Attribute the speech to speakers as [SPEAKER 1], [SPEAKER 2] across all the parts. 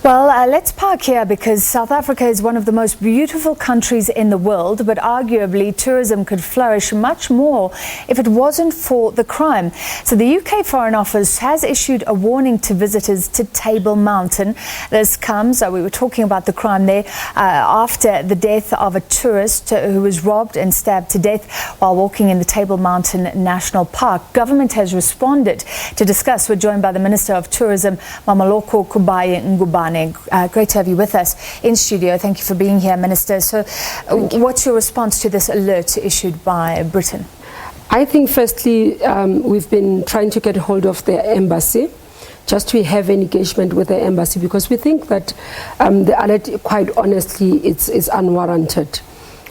[SPEAKER 1] Well, let's park here because South Africa is one of the most beautiful countries in the world, but arguably tourism could flourish much more if it wasn't for the crime. So the UK Foreign Office has issued a warning to visitors to Table Mountain. This comes, we were talking about the crime there, after the death of a tourist who was robbed and stabbed to death while walking in the Table Mountain National Park. Government has responded. To discuss, we're joined by the Minister of Tourism, Mmamoloko Kubayi-Ngubane. Great to have you with us in studio. Thank you for being here, Minister. So what's your response to this alert issued by Britain?
[SPEAKER 2] I think firstly, we've been trying to get hold of the embassy, just to have an engagement with the embassy, because we think that the alert, quite honestly, is unwarranted.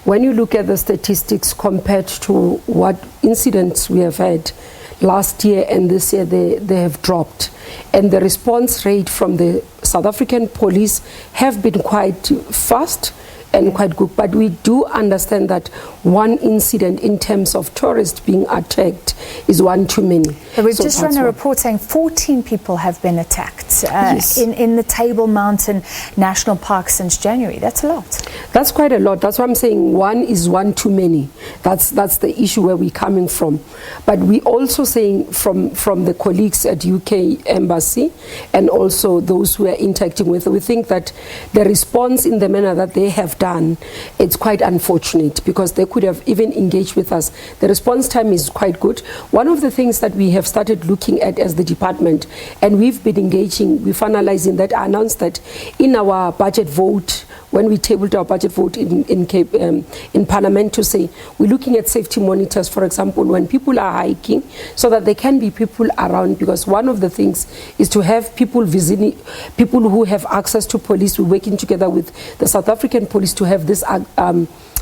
[SPEAKER 2] When you look at the statistics compared to what incidents we have had last year and this year, they have dropped. And the response rate from the South African police have been quite fast and quite good. But we do understand that one incident in terms of tourists being attacked is one too many.
[SPEAKER 1] But we've just run a report saying 14 people have been attacked
[SPEAKER 2] Yes.
[SPEAKER 1] in the Table Mountain National Park since January. That's a lot.
[SPEAKER 2] That's quite a lot. That's why I'm saying one is one too many. That's the issue where we're coming from. But we also saying from the colleagues at UK Embassy and also those who are interacting with, we think that the response in the manner that they have done, it's quite unfortunate, because they could have even engaged with us. The response time is quite good. One of the things that we have started looking at as the department, and we've been engaging, we're finalizing that. I announced that in our budget vote, when we tabled our budget vote in Parliament, to say we're looking at safety monitors, for example, when people are hiking, so that there can be people around, because one of the things is to have people visiting, people who have access to police. We're working together with the South African police to have this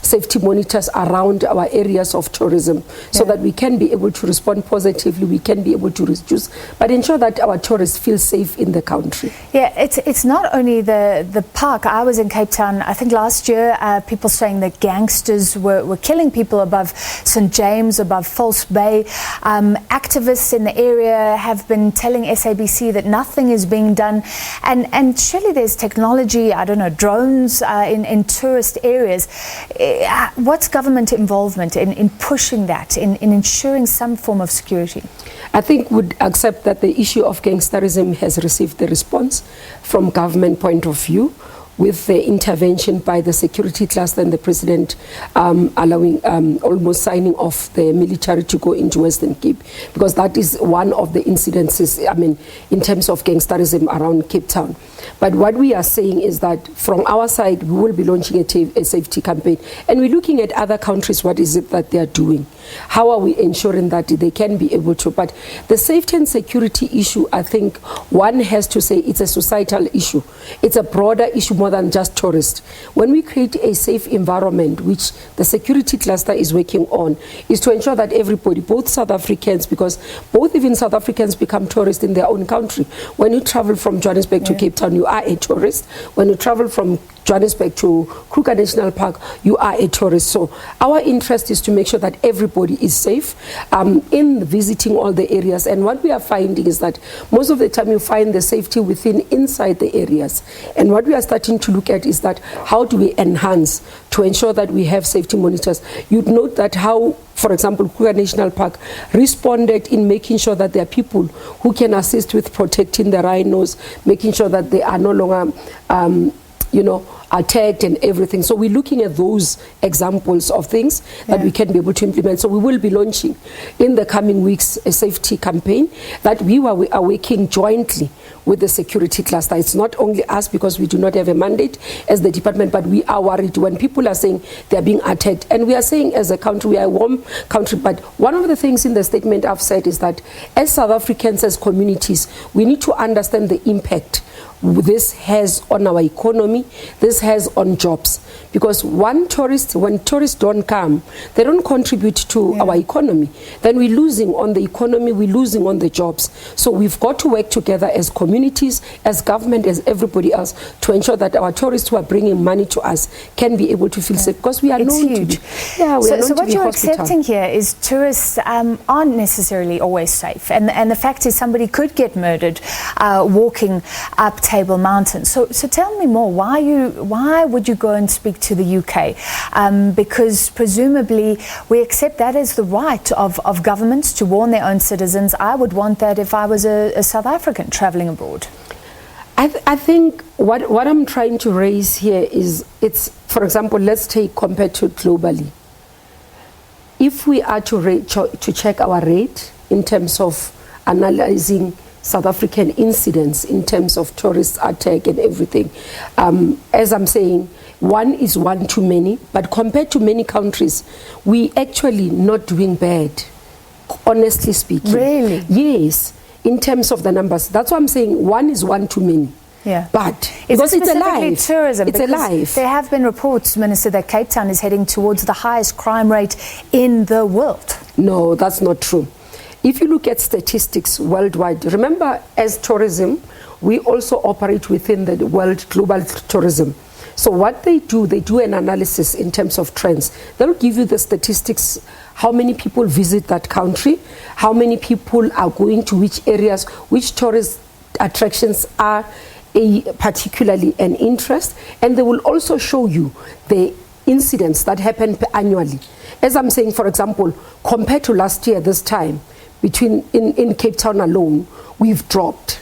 [SPEAKER 2] safety monitors around our areas of tourism, so that we can be able to respond positively, we can be able to reduce, but ensure that our tourists feel safe in the country.
[SPEAKER 1] Yeah, it's not only the park. I was in Cape Town, I think last year, people saying that gangsters were killing people above St. James, above False Bay. Activists in the area have been telling SABC that nothing is being done. And surely there's technology, I don't know, drones in tourist areas. What's government involvement in pushing that, in ensuring some form of security?
[SPEAKER 2] I think would accept that the issue of gangsterism has received the response from government point of view, with the intervention by the security cluster and the president allowing almost signing off the military to go into Western Cape, because that is one of the incidences, I mean, in terms of gangsterism around Cape Town. But what we are saying is that from our side, we will be launching a safety campaign, and we're looking at other countries, what is it that they are doing? How are we ensuring that they can be able to? But the safety and security issue, I think one has to say it's a societal issue. It's a broader issue more than just tourists. When we create a safe environment, which the security cluster is working on, is to ensure that everybody, both South Africans, because both even South Africans become tourists in their own country. When you travel from Johannesburg to Cape Town, you are a tourist. When you travel from Johannesburg to Kruger National Park, you are a tourist. So our interest is to make sure that everybody is safe in visiting all the areas. And what we are finding is that most of the time you find the safety inside the areas. And what we are starting to look at is that how do we enhance to ensure that we have safety monitors. You'd note that how, for example, Kruger National Park responded in making sure that there are people who can assist with protecting the rhinos, making sure that they are no longer attacked and everything. So we're looking at those examples of things that we can be able to implement. So we will be launching in the coming weeks a safety campaign that we are working jointly with the security cluster. It's not only us, because we do not have a mandate as the department, but we are worried when people are saying they're being attacked. And we are saying as a country, we are a warm country. But one of the things in the statement I've said is that as South Africans, as communities, we need to understand the impact this has on our economy, this has on jobs. Because when tourists don't come, they don't contribute to our economy. Then we're losing on the economy, we're losing on the jobs. So we've got to work together as communities, as government, as everybody else, to ensure that our tourists who are bringing money to us can be able to feel safe, because we are known to be.
[SPEAKER 1] So what you're accepting here is tourists aren't necessarily always safe. And the fact is somebody could get murdered walking up up Table Mountain. So tell me more. Why would you go and speak to the UK? Because presumably we accept that as the right of governments to warn their own citizens. I would want that if I was a South African travelling abroad.
[SPEAKER 2] I think what I'm trying to raise here is, it's, for example, let's take compared to globally. If we are to check our rate in terms of analyzing South African incidents in terms of tourist attack and everything, as I'm saying, one is one too many, but compared to many countries, we actually not doing bad, honestly speaking.
[SPEAKER 1] Really?
[SPEAKER 2] Yes, in terms of the numbers. That's why I'm saying one is one too many.
[SPEAKER 1] Yeah.
[SPEAKER 2] But
[SPEAKER 1] because it's
[SPEAKER 2] alive.
[SPEAKER 1] Tourism,
[SPEAKER 2] it's alive.
[SPEAKER 1] There have been reports, Minister, that Cape Town is heading towards the highest crime rate in the world.
[SPEAKER 2] No, that's not true. If you look at statistics worldwide, remember, as tourism, we also operate within the world global tourism. So what they do an analysis in terms of trends. They'll give you the statistics, how many people visit that country, how many people are going to which areas, which tourist attractions are particularly an interest, and they will also show you the incidents that happen annually. As I'm saying, for example, compared to last year this time, in Cape Town alone, we've dropped.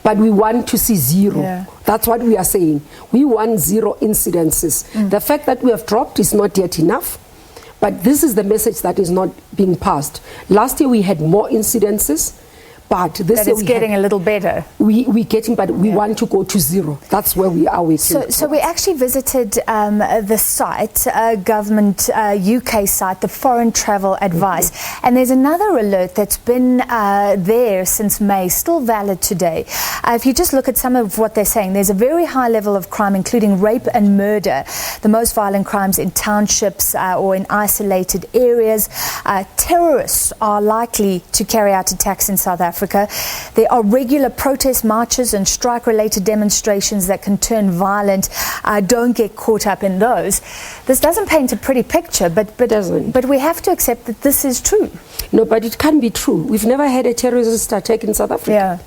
[SPEAKER 2] But we want to see zero.
[SPEAKER 1] Yeah.
[SPEAKER 2] That's what we are saying. We want zero incidences. The fact that we have dropped is not yet enough, but this is the message that is not being passed. Last year we had more incidences, but this year
[SPEAKER 1] it's getting a little better.
[SPEAKER 2] We're getting, but we want to go to zero. That's where we are with.
[SPEAKER 1] So we actually visited the site, government UK site, the Foreign Travel Advice, and there's another alert that's been there since May, still valid today. If you just look at some of what they're saying, there's a very high level of crime, including rape and murder, the most violent crimes in townships or in isolated areas. Terrorists are likely to carry out attacks in South Africa. There are regular protest marches and strike-related demonstrations that can turn violent. Don't get caught up in those. This doesn't paint a pretty picture, but we have to accept that this is true.
[SPEAKER 2] No, but it can be true. We've never had a terrorist attack in South Africa.
[SPEAKER 1] Yeah.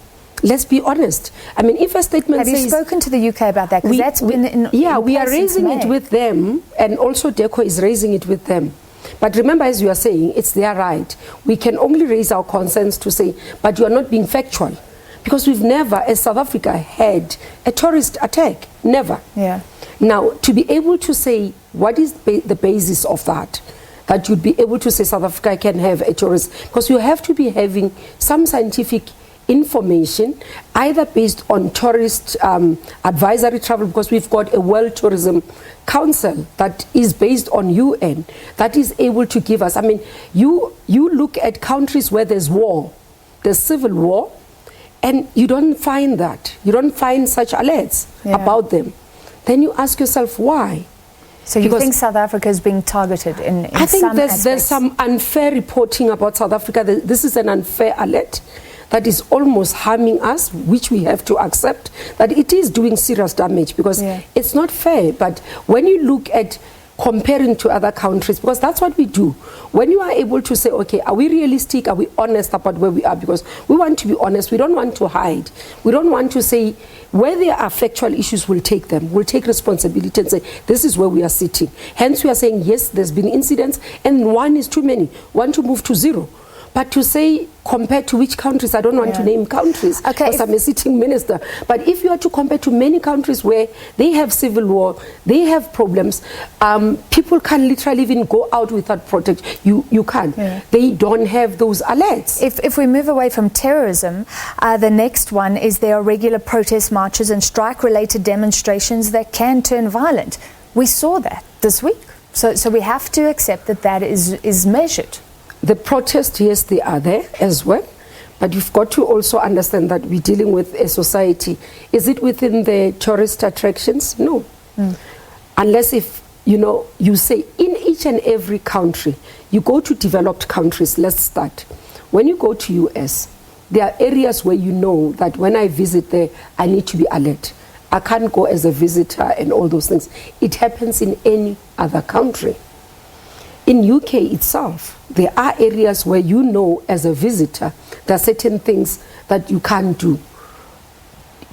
[SPEAKER 2] Let's be honest. I mean, if a statement
[SPEAKER 1] says... Have you spoken to the UK about that? Because that's been in
[SPEAKER 2] we are raising
[SPEAKER 1] it
[SPEAKER 2] with them, and also DECO is raising it with them. But remember, as you are saying, it's their right. We can only raise our concerns to say, but you are not being factual. Because we've never, as South Africa, had a terrorist attack. Never.
[SPEAKER 1] Yeah.
[SPEAKER 2] Now, to be able to say, what is the basis of that? That you'd be able to say South Africa can have a terrorist. Because you have to be having some scientific information, either based on tourist advisory travel, because we've got a World Tourism Council that is based on UN, that is able to give us, I mean, you look at countries where there's war, there's civil war, and you don't find that. You don't find such alerts about them. Then you ask yourself, why?
[SPEAKER 1] So you think South Africa is being targeted in
[SPEAKER 2] I think
[SPEAKER 1] some
[SPEAKER 2] there's some unfair reporting about South Africa. This is an unfair alert that is almost harming us, which we have to accept, that it is doing serious damage, because it's not fair. But when you look at comparing to other countries, because that's what we do, when you are able to say, okay, are we realistic, are we honest about where we are, because we want to be honest, we don't want to hide, we don't want to say, where there are factual issues, we'll take them, we'll take responsibility and say, this is where we are sitting. Hence we are saying, yes, there's been incidents, and one is too many, one to move to zero. But to say, compared to which countries, I don't want to name countries, because I'm a sitting minister. But if you are to compare to many countries where they have civil war, they have problems, people can literally even go out without protection. You can't. Yeah. They don't have those alerts.
[SPEAKER 1] If we move away from terrorism, the next one is there are regular protest marches and strike-related demonstrations that can turn violent. We saw that this week. So we have to accept that is measured.
[SPEAKER 2] The protests, yes, they are there as well, but you've got to also understand that we're dealing with a society. Is it within the tourist attractions? No. Unless if, you say in each and every country, you go to developed countries, let's start. When you go to US, there are areas where you know that when I visit there, I need to be alert. I can't go as a visitor and all those things. It happens in any other country. In UK itself, there are areas where you know as a visitor, there are certain things that you can't do.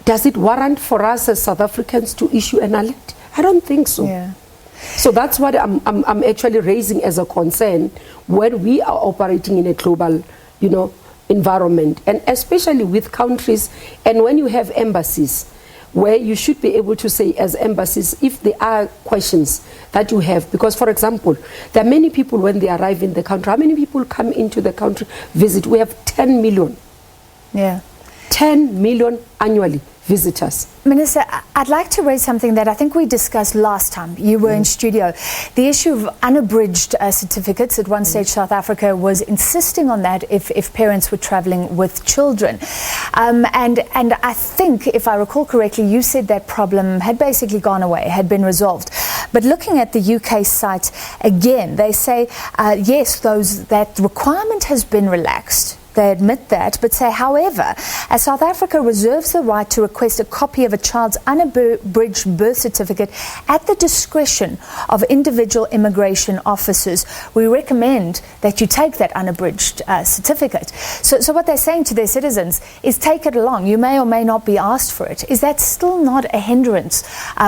[SPEAKER 2] Does it warrant for us as South Africans to issue an alert? I don't think so.
[SPEAKER 1] Yeah.
[SPEAKER 2] So that's what I'm actually raising as a concern when we are operating in a global, environment, and especially with countries, and when you have embassies, where you should be able to say as embassies, if there are questions that you have, because for example, there are many people when they arrive in the country, how many people come into the country, visit? We have 10 million.
[SPEAKER 1] Yeah.
[SPEAKER 2] 10 million annually visitors.
[SPEAKER 1] Minister, I'd like to raise something that I think we discussed last time you were in studio. The issue of unabridged certificates. At one stage, South Africa was insisting on that if parents were traveling with children. And I think, if I recall correctly, you said that problem had basically gone away, had been resolved. But looking at the UK site again, they say, yes, that requirement has been relaxed. They admit that, but say, however, as South Africa reserves the right to request a copy of a child's unabridged birth certificate at the discretion of individual immigration officers, we recommend that you take that unabridged certificate. So what they're saying to their citizens is take it along. You may or may not be asked for it. Is that still not a hindrance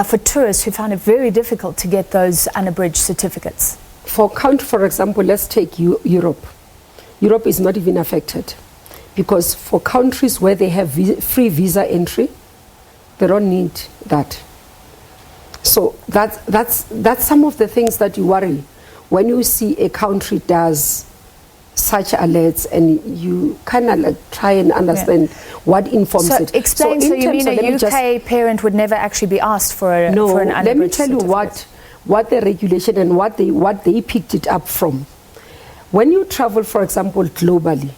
[SPEAKER 1] for tourists who find it very difficult to get those unabridged certificates?
[SPEAKER 2] For example, let's take Europe. Europe is not even affected because for countries where they have free visa entry, they don't need that. So that's some of the things that you worry when you see a country does such alerts, and you kind of like try and understand what informs it.
[SPEAKER 1] Explain. So you mean a UK parent would never actually be asked for an unabridged
[SPEAKER 2] let me tell you
[SPEAKER 1] certificate?
[SPEAKER 2] what the regulation and what they picked it up from. When you travel, for example, globally,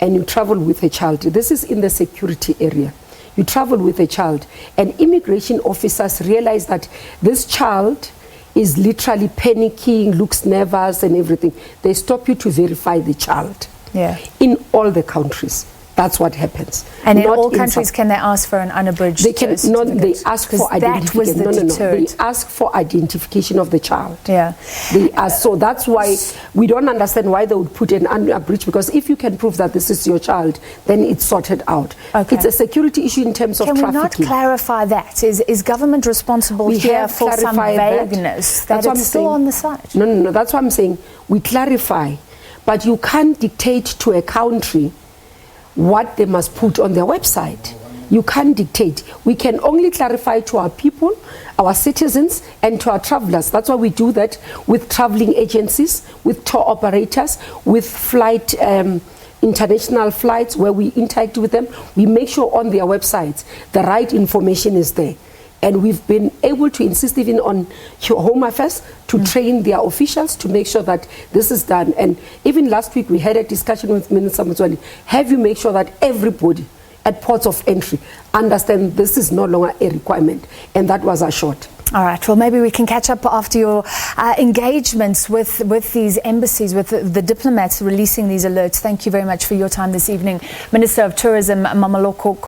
[SPEAKER 2] and you travel with a child, this is in the security area, you travel with a child, and immigration officers realize that this child is literally panicking, looks nervous and everything. They stop you to verify the child.
[SPEAKER 1] Yeah.
[SPEAKER 2] In all the countries. That's what happens.
[SPEAKER 1] And in all countries, can they ask for an unabridged certificate?
[SPEAKER 2] They ask for identification.
[SPEAKER 1] That was the deterrent.
[SPEAKER 2] They ask for identification of the child.
[SPEAKER 1] Yeah.
[SPEAKER 2] They ask, so that's why we don't understand why they would put an unabridged, because if you can prove that this is your child, then it's sorted out.
[SPEAKER 1] Okay.
[SPEAKER 2] It's a security issue in terms of trafficking.
[SPEAKER 1] Can we not clarify that? Is government responsible here for some vagueness that it's still on the site?
[SPEAKER 2] No, that's what I'm saying. We clarify, but you can't dictate to a country what they must put on their website. You can't dictate. We can only clarify to our people, our citizens, and to our travelers. That's why we do that with traveling agencies, with tour operators, with flight, international flights where we interact with them. We make sure on their websites the right information is there. And we've been able to insist even on Home Affairs to train their officials to make sure that this is done. And even last week we had a discussion with Minister Motsoali. Have you make sure that everybody at ports of entry understand this is no longer a requirement? And that was assured.
[SPEAKER 1] All right, well, maybe we can catch up after your engagements with these embassies, with the diplomats releasing these alerts. Thank you very much for your time this evening. Minister of Tourism, Mmamoloko